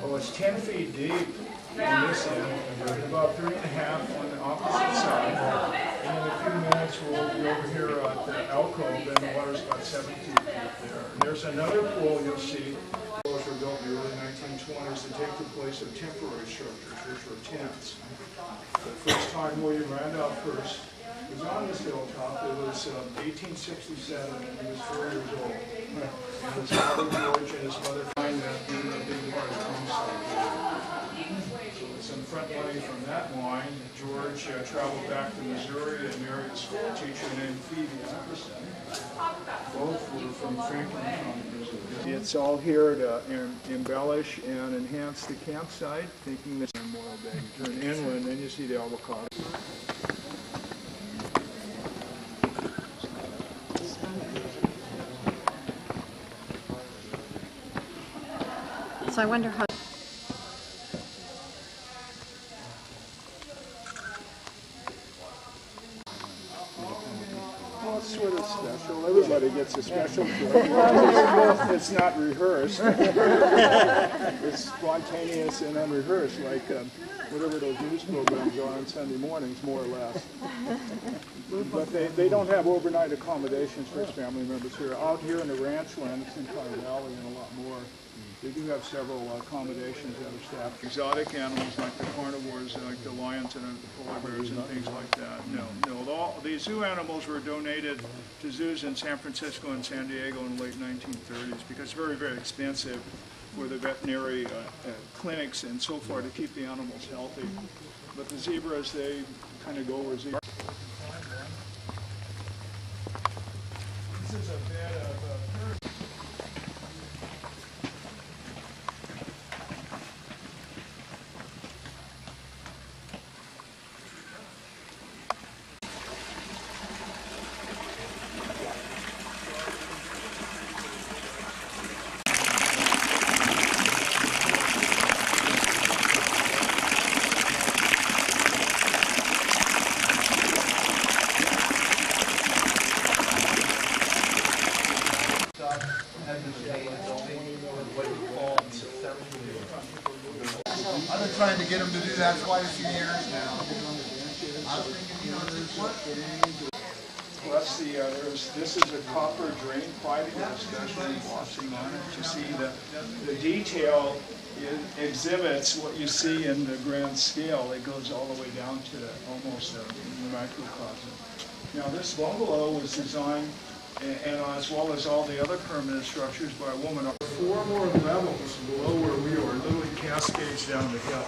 Oh, it's 10 feet deep on this end, about 3.5 on the opposite side. And in a few minutes we'll be over here at the alcove, and the water's about 17 feet there. And there's another pool you'll see. Those were built in the early 1920s to take the place of temporary structures, which were tents. The first time William Randolph Hearst was on this hilltop, it was 1867, and he was 4 years old. And his father George and his mother find that being a big part of the homestead. So with some front money from that line, George traveled back to Missouri and married a school teacher named Phoebe Anderson. Both were from Franklin County, Missouri. It's all here to embellish and enhance the campsite, thinking this Memorial Day. You turn inland, then you see the avocado. So I wonder how. Well, it's sort of special. Everybody gets a special treat. It's not rehearsed. It's spontaneous and unrehearsed, like whatever those news programs are on Sunday mornings, more or less. But they don't have overnight accommodations for family members here. Out here in the ranch land, it's in Car Valley and a lot more. They do have several accommodations that are staffed. Exotic animals like the carnivores, like the lions and the polar bears and things like that. No. These zoo animals were donated to zoos in San Francisco and San Diego in the late 1930s because it's very, very expensive for the veterinary clinics and so forth to keep the animals healthy. But the zebras, they kind of go where zebras. This is a bed of I've been trying to get him to do that quite a few years now. I'm thinking, well, that's this is a copper drain piping with a special embossing on it. You see the detail exhibits what you see in the grand scale. It goes all the way down to almost a microcosm. Now this bungalow was designed, and as well as all the other permanent structures, by a woman. 4 more levels below where we are, literally cascades down the hill.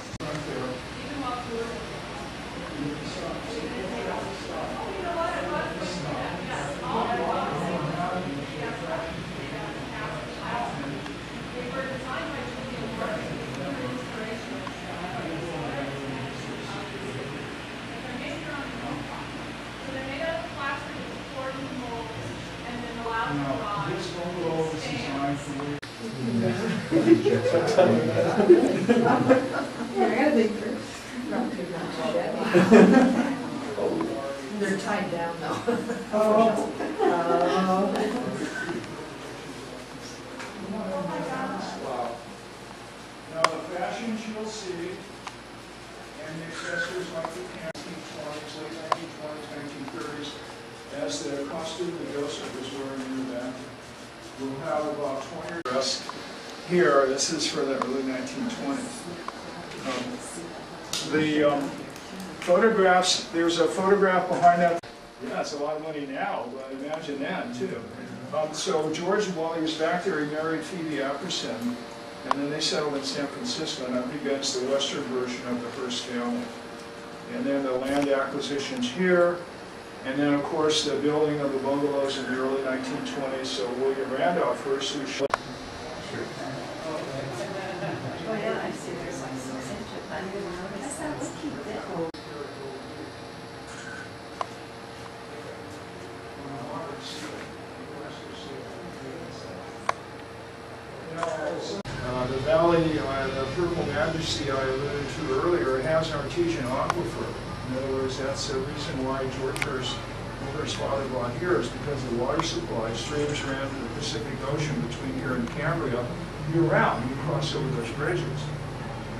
Now, this bungalow is designed for They're tied down though. Now the fashions you'll see and the accessories like the 1920s, late 1920s, 1930s, as the costume the Joseph was wearing in the back. We'll have about 20 dress here. This is for the early 1920s. The photographs, there's a photograph behind that. Yeah, it's a lot of money now, but imagine that too. So George, while he was back there, he married Phoebe Anderson, and then they settled in San Francisco, and that begins the western version of the Hearst family. And then the land acquisitions here, and then of course the building of the bungalows in the early 1920s. So William Randolph Hearst, who Oh yeah, I see there's like 6 inches. I didn't notice that. Let's keep that. the valley, the Purple Majesty I alluded to earlier, it has an artesian aquifer. In other words, that's the reason why George Hearst's father bought here, is because of the water supply. Streams ran to the Pacific Ocean between here and Cambria year-round. You cross over those bridges.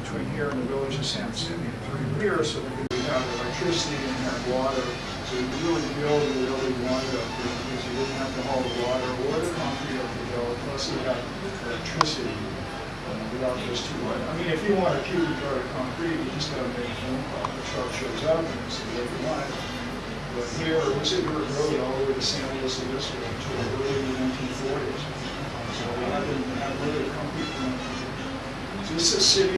between here and the village of San Simeon through here, so that we could have electricity and have water. So you could really build whatever you wanted up there, because you didn't have to haul the water or the concrete up the hill, plus you got electricity without those two lines. I mean, if you want a cubic yard of concrete, you just gotta make a phone call. The truck shows up and it's the way you want it. But here, we said we were road all the way to San Luis Obispo until the early 1940s. So we haven't had really concrete from so this is a city.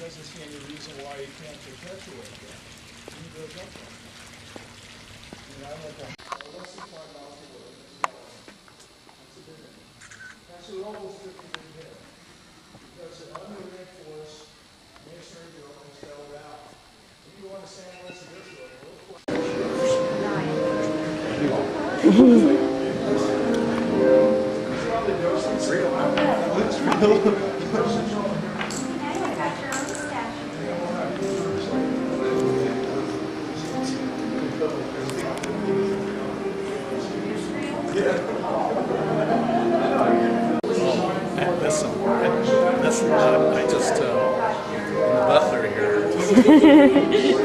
Doesn't see any reason why you can't perpetuate that. You goes up there. And I like that. Less than $5 a load. That's a big one. That's what almost 50 big hit. Because an under-reinforced masonry building is held out. If you want to San Luis Obispo, probably dosage real. It's real. That's not, I just, Butler here.